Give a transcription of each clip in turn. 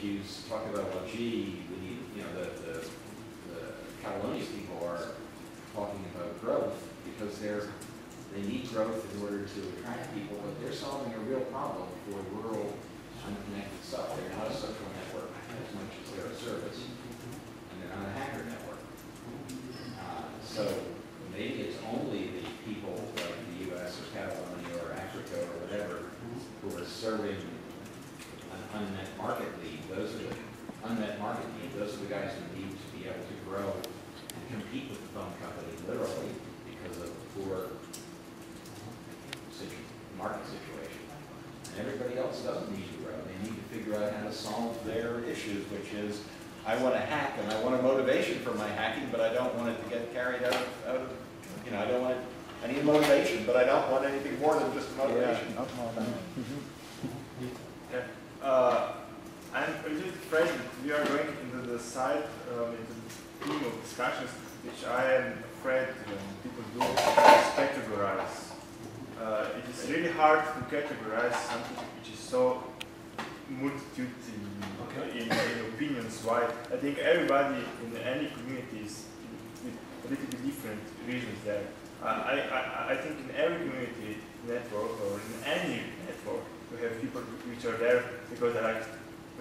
you talk about, well, gee, we need, you know, the Catalonian people are talking about growth because they need growth in order to attract people, but they're solving a real problem for rural, unconnected stuff. They're not a social network as much as they're a service, and they're not a hacker network. So maybe it's only the people like the U.S. or Catalonia or Africa or whatever who are serving an unmet market need. Those are the unmet market need. Those are the guys who need to be able to grow and compete with the phone company literally because of the poor market situation. And everybody else doesn't need to grow. They need to figure out how to solve their issues, which is, I want to hack and I want a motivation for my hacking, but I don't want it to get carried out of you know, I don't want it, I need motivation, but I don't want anything more than just motivation. Yeah. I'm a little afraid that we are going into the side, into the theme of discussions, which I am afraid people do categorize. It is really hard to categorize something which is so multitude in opinions. Why? I think everybody in any community is with a little bit different reasons there. I think in every community network or in any network you have people which are there because they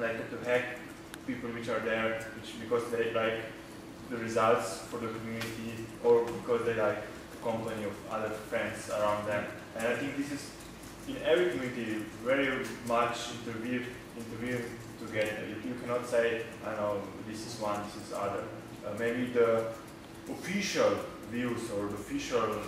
like to hack, people which are there because they like the results for the community or because they like the company of other friends around them. And I think this is in every community very much interweaved together. You cannot say, I know, this is one, this is other. Maybe the official views or the official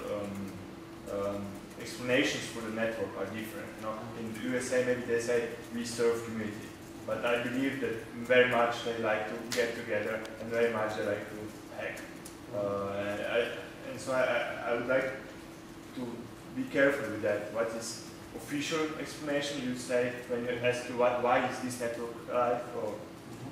explanations for the network are different. You know? In the USA, maybe they say we serve community, but I believe that very much they like to get together and very much they like to hack. And so I would like to be careful with that. What is official explanation you say when you ask you why is this network alive or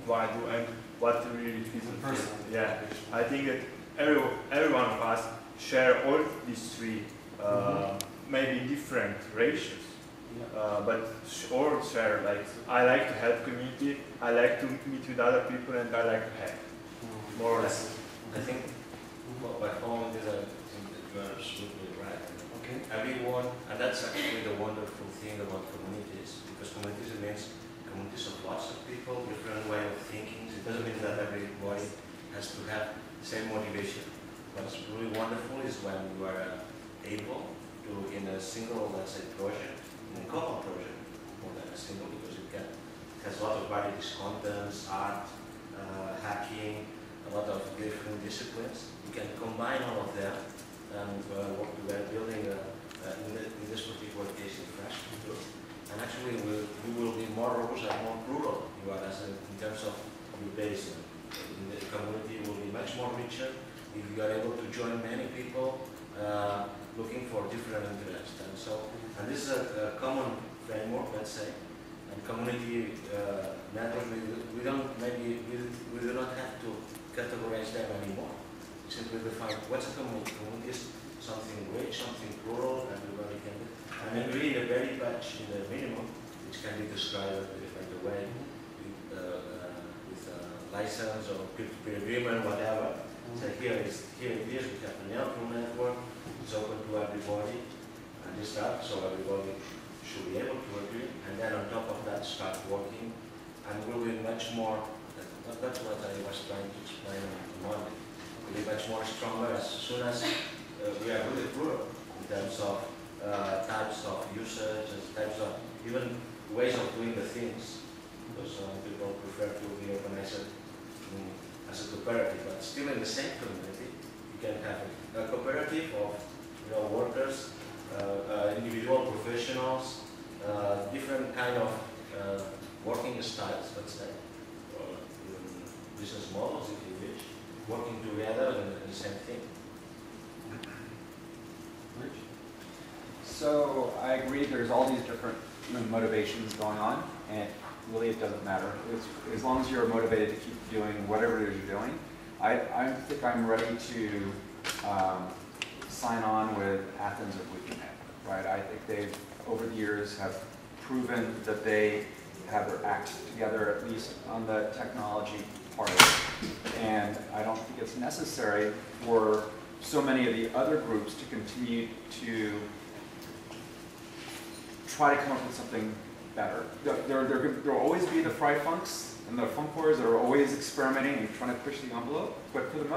why do and what really is the person? Yeah, I think that every one of us share all these three, maybe different ratios, but all share. Like I like to help community, I like to meet with other people, and I like to hack, more or less. I think by following this, I think that you are absolutely right. Okay. Everyone, and that's actually the wonderful thing about communities, because communities means communities of lots of people, different way of thinking. It doesn't mean that everybody has to have the same motivation. What's really wonderful is when you are able to, in a single, let's say, project, in a common project, more than a single, because it has a lot of varieties, contents, art, hacking, a lot of different disciplines. You can combine all of them and work together, building, in this particular case, infrastructure. And actually, you will be more robust and more plural. You are, in terms of your base. In the community will be much more richer if you are able to join many people looking for different interests. And this is a common framework, let's say. And community network, we do not have to categorize them anymore. Simply define what's a community. Community is something rich, something plural, everybody can do. And then really the very patch in the minimum, which can be described by the way with license or peer-to-peer agreement, whatever. So here it is, we have a neutral network, it's open to everybody, and this stuff, so everybody should be able to agree, and then on top of that start working, and we'll be much more, that's what I was trying to explain on Monday, we'll be much more stronger as soon as we are really plural in terms of types of usage, types of even ways of doing the things, because some people prefer to be organized as a cooperative, but still in the same community, you can have a cooperative of workers, individual professionals, different kind of working styles, let's say, or even business models, if you wish, working together in the same thing. So I agree there's all these different motivations going on, and really it doesn't matter. As long as you're motivated to keep doing whatever it is you're doing. I think I'm ready to sign on with Athens if we can, right? I think they've, over the years, have proven that they have their act together, at least on the technology part of it. And I don't think it's necessary for so many of the other groups to continue to try to come up with something better. There'll always be the Freifunks and the Funkors that are always experimenting and trying to push the envelope. But for the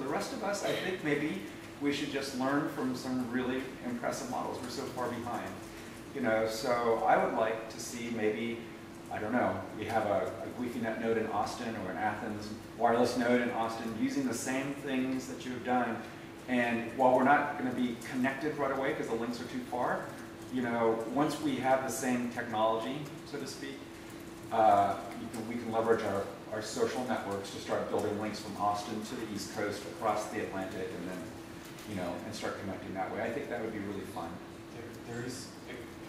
rest of us, I think maybe we should just learn from some really impressive models. We're so far behind. You know, so I would like to see maybe, I don't know, we have a WiFiNet node in Austin or in Athens, wireless node in Austin, using the same things that you've done. And while we're not going to be connected right away because the links are too far, you know, once we have the same technology, so to speak, we can leverage our social networks to start building links from Austin to the East Coast, across the Atlantic, and then, you know, and start connecting that way. I think that would be really fun. There is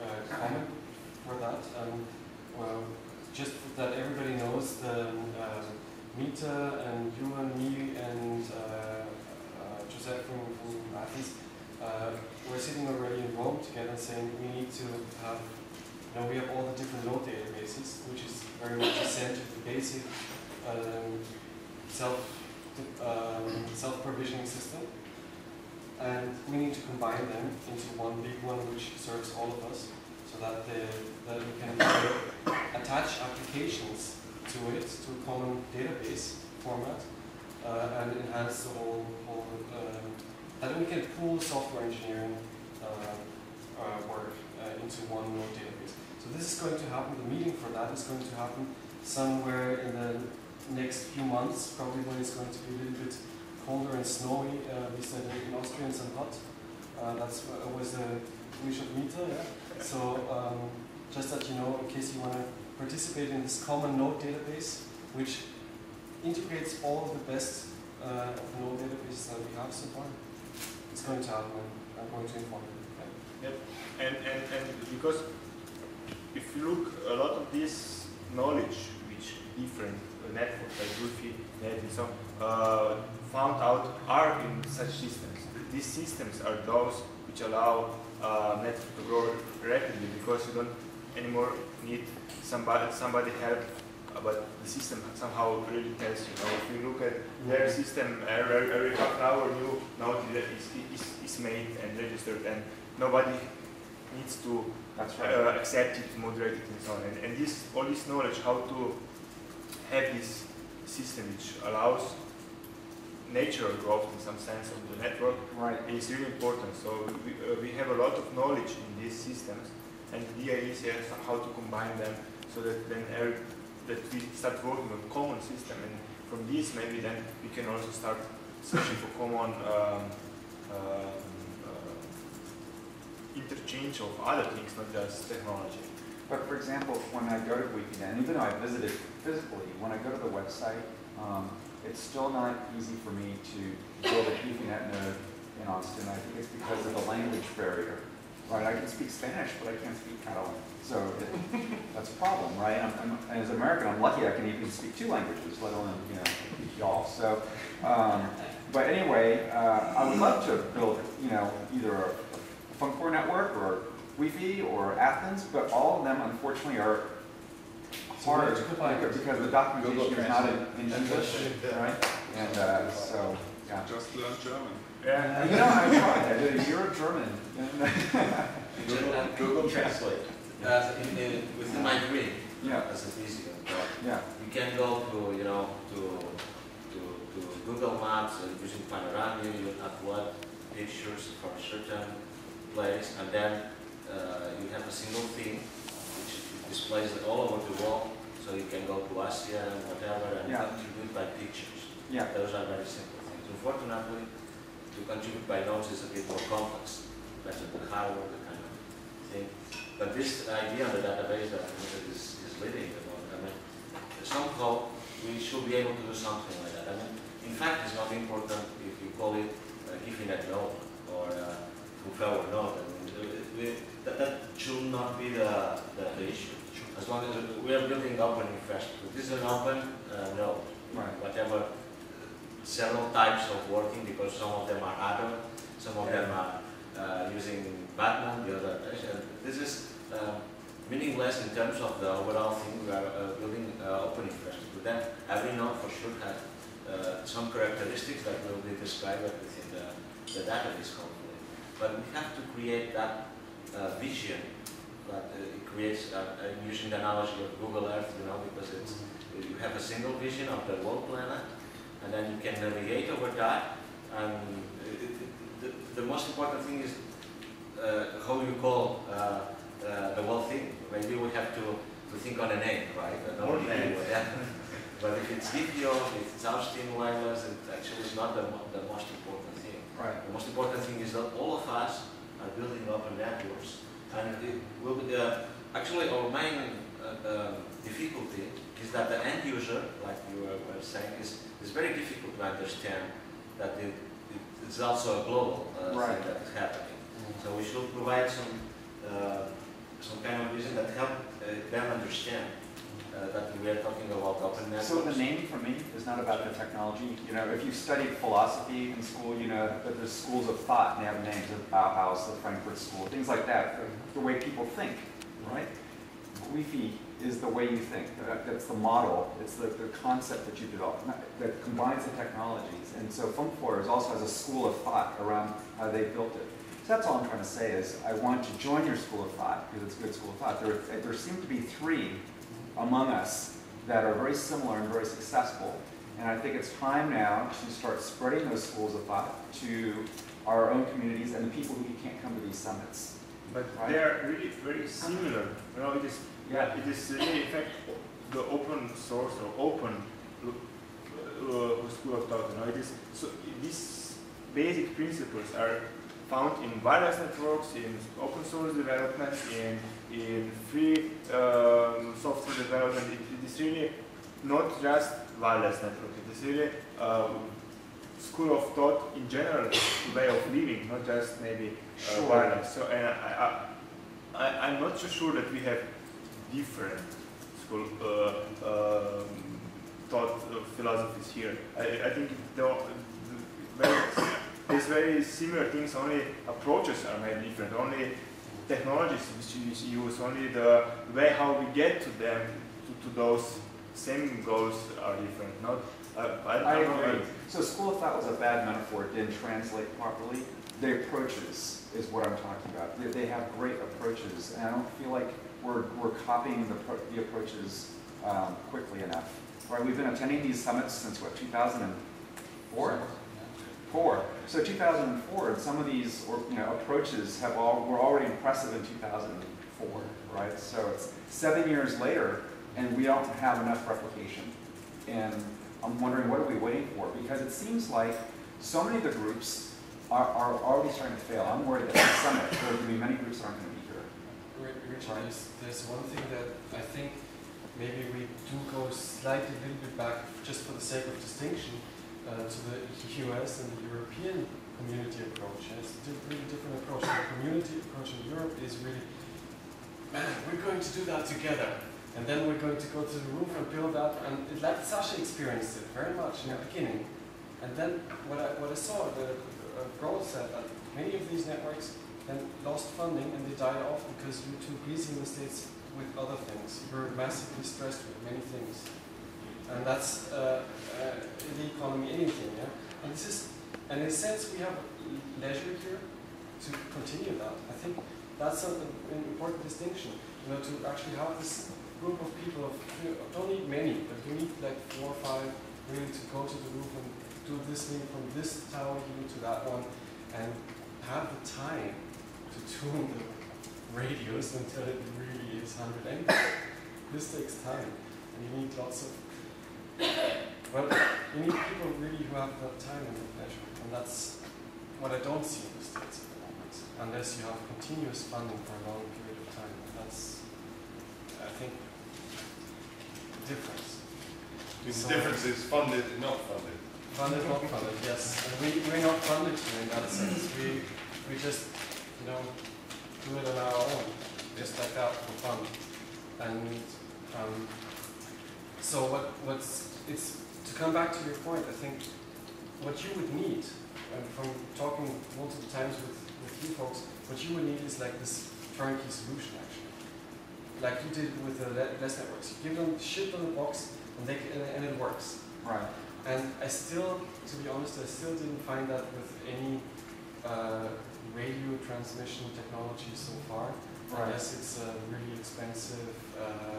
a comment for that. Well, just that everybody knows the Mita and you and me and Joseph from Athens, we're sitting already in Rome together saying we need to have, you know, we have all the different load databases, which is very much essential to basic self-provisioning system. And we need to combine them into one big one which serves all of us, so that we can attach applications to it, to a common database format, and enhance the whole that we can pool software engineering work into one node database. So this is going to happen, the meeting for that is going to happen somewhere in the next few months, probably when it's going to be a little bit colder and snowy. We said in Austria and some hot. That's always the wish of Mita, yeah? So just that you know, in case you want to participate in this common node database, which integrates all of the best of the node databases that we have so far. It's going to happen. I'm going to inform you. Okay? Yep. And because if you look, a lot of this knowledge which different networks like Wi-Fi, net and so found out are in such systems. These systems are those which allow network to grow rapidly, because you don't anymore need somebody help, but the system somehow really tells you. If you look at their system, every half an hour new node is made and registered, and nobody needs to accept it, moderate it, and so on. And all this knowledge, how to have this system which allows natural growth in some sense of the network, is really important. So we have a lot of knowledge in these systems, and the idea is how to combine them so that then that we start working on a common system, and from this maybe then we can also start searching for common interchange of other things, not just technology. But for example, when I go to WiFiNet, and even though I visited physically, when I go to the website, it's still not easy for me to build a WiFiNet node in Austin. I think it's because of the language barrier. Right, I can speak Spanish, but I can't speak Catalan. So that's a problem, right? As an American, I'm lucky I can even speak 2 languages, let alone, you know, y'all. So, but anyway, I would love to build, you know, either a Funkcore network or Wi-Fi or Athens, but all of them, unfortunately, are hard because the documentation is not in English, right? And so, yeah. Just learn German. Yeah. You know, I tried. I did a year of German. Google Translate. Within my degree, Yeah. as a physician, Yeah. you can go to, you know, to Google Maps and using panorama, you upload pictures for a certain place, and then you have a single thing which displays it all over the world, so you can go to Asia and whatever and contribute by pictures. Yeah. Those are very simple things. Unfortunately, to contribute by notes is a bit more complex, better than hardware, the kind of thing. But this idea on the database that is leading the moment, I mean, somehow we should be able to do something like that. I mean, in fact, it's not important if you call it IFiNet node or Funkflower node. I mean, that should not be the issue. As long as we are building open infrastructure. This is an open node. Right. Whatever, several types of working, because some of them are Adder, some of them are using Batman, the other. This is meaningless in terms of the overall thing we are building open infrastructure. Then every node for sure has some characteristics that will be described within the database hopefully. But we have to create that vision that it creates, using the analogy of Google Earth, you know, because it's, you have a single vision of the whole planet, and then you can navigate over that. And the most important thing is how you call the whole thing. Maybe we have to think on a name, right? More names. But if it's DPO, if it's Austin wireless, it actually is not the most important thing. Right. The most important thing is that all of us are building open networks. And it will be, actually our main difficulty is that the end user, like you were saying, is very difficult to understand that it's also a global right. thing that is happening. So we should provide some kind of vision that help them understand that we are talking about open networks. So the name for me is not about the technology. You know, if you studied philosophy in school, you know that there's schools of thought and they have names, the Bauhaus, the Frankfurt School, things like that. The way people think, right? Wi-Fi is the way you think. That's the model. It's the concept that you develop that combines the technologies. And so FUNC4 also has a school of thought around how they built it. So that's all I'm trying to say is I want to join your school of thought because it's a good school of thought. There seem to be three among us that are very similar and very successful. And I think it's time now to start spreading those schools of thought to our own communities and the people who can't come to these summits. But right? they are really very similar. You know, it is really in fact the open source or open school of thought. You know, it is so these basic principles are found in wireless networks, in open source development, in free software development. It is really not just wireless network. It is really school of thought in general, way of living, not just maybe wireless. So, and I'm not so sure that we have different school thought philosophies here. I think there's very similar things, only approaches are maybe different, only technologies which we use, only the way how we get to them, to those same goals are different. Not, I agree. So school of thought was a bad metaphor. It didn't translate properly. The approaches is what I'm talking about. They have great approaches, and I don't feel like we're copying the approaches quickly enough. Right? We've been attending these summits since what, 2004? So 2004, and some of these approaches were already impressive in 2004, right? So it's 7 years later, and we don't have enough replication. And I'm wondering, what are we waiting for? Because it seems like so many of the groups are already starting to fail. I'm worried that at the summit, there are going to be many groups that aren't going to be here. Richard, there's one thing that I think maybe we do go slightly a little bit back, just for the sake of distinction, to the US and the European community approach. And it's a really different approach. The community approach in Europe is really, man, we're going to do that together. And then we're going to go to the roof and build that. And like Sasha experienced it very much in the beginning. And then what I saw, the growth said that many of these networks then lost funding and they died off because you're too busy in the States with other things. You're massively stressed with many things. And that's in the economy, anything, yeah? And this is, and in a sense, we have leisure here to continue that. I think that's an important distinction, you know, to actually have this group of people, don't need many, but you need like 4 or 5 really to go to the roof and do this link from this tower here to that one, and have the time to tune the radios until it really is 100 Mbps. This takes time, and you need lots of, well, you need people really who have the time and the pleasure, and that's what I don't see in the States at the moment, unless you have continuous funding for a long period of time. That's, I think, the difference. The difference is funded and not funded. Funded, not funded, yes. And we're not funded here in that sense. We just, you know, do it on our own, just like that for fun. And so it's to come back to your point, I think what you would need, and from talking multiple times with you folks, what you would need is like this turnkey solution actually. like you did with the less networks. You give them shit on the box, and it works. Right. And I still, to be honest, I still didn't find that with any radio transmission technology so far. Right. Unless it's really expensive.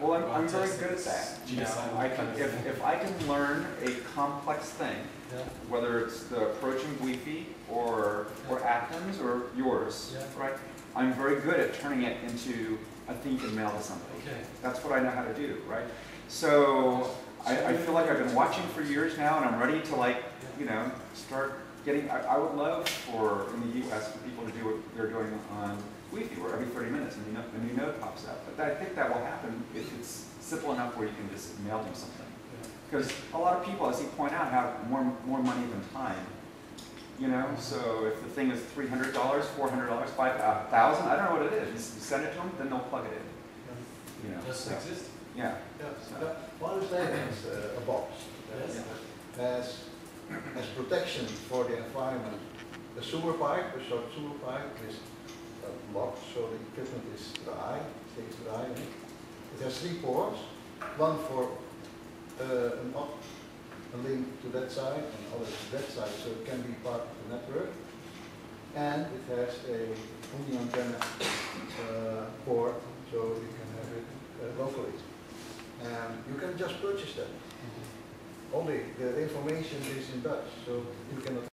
Well, I'm very well-tested good at that. You know, GSM I can, kind of thing. if I can learn a complex thing, Yeah. whether it's the approaching Wi-Fi or Athens or yours, Yeah. right? I'm very good at turning it into a thing you can mail to somebody. Okay. That's what I know how to do, right? So I feel like I've been watching for years now, and I'm ready to, like, you know, start getting. I would love for in the U.S. for people to do what they're doing on Wi-Fi, where every 30 minutes a new node pops up. But I think that will happen if it's simple enough where you can just mail them something. Because a lot of people, as you point out, have more money than time. You know, so if the thing is $300, $400, $5,000, I don't know what it is. You send it to them, then they'll plug it in. You know, Does so, it exist? yeah. Yeah. One understanding is a box Yes. as protection for the environment. The sewer pipe, the short sewer pipe, is locked, so the equipment is dry, stays dry. It has 3 ports, one for a link to that side and other to that side, so it can be part of the network. And it has a antenna port, so you can have it locally. And you can just purchase them. Only the information is in Dutch, so you cannot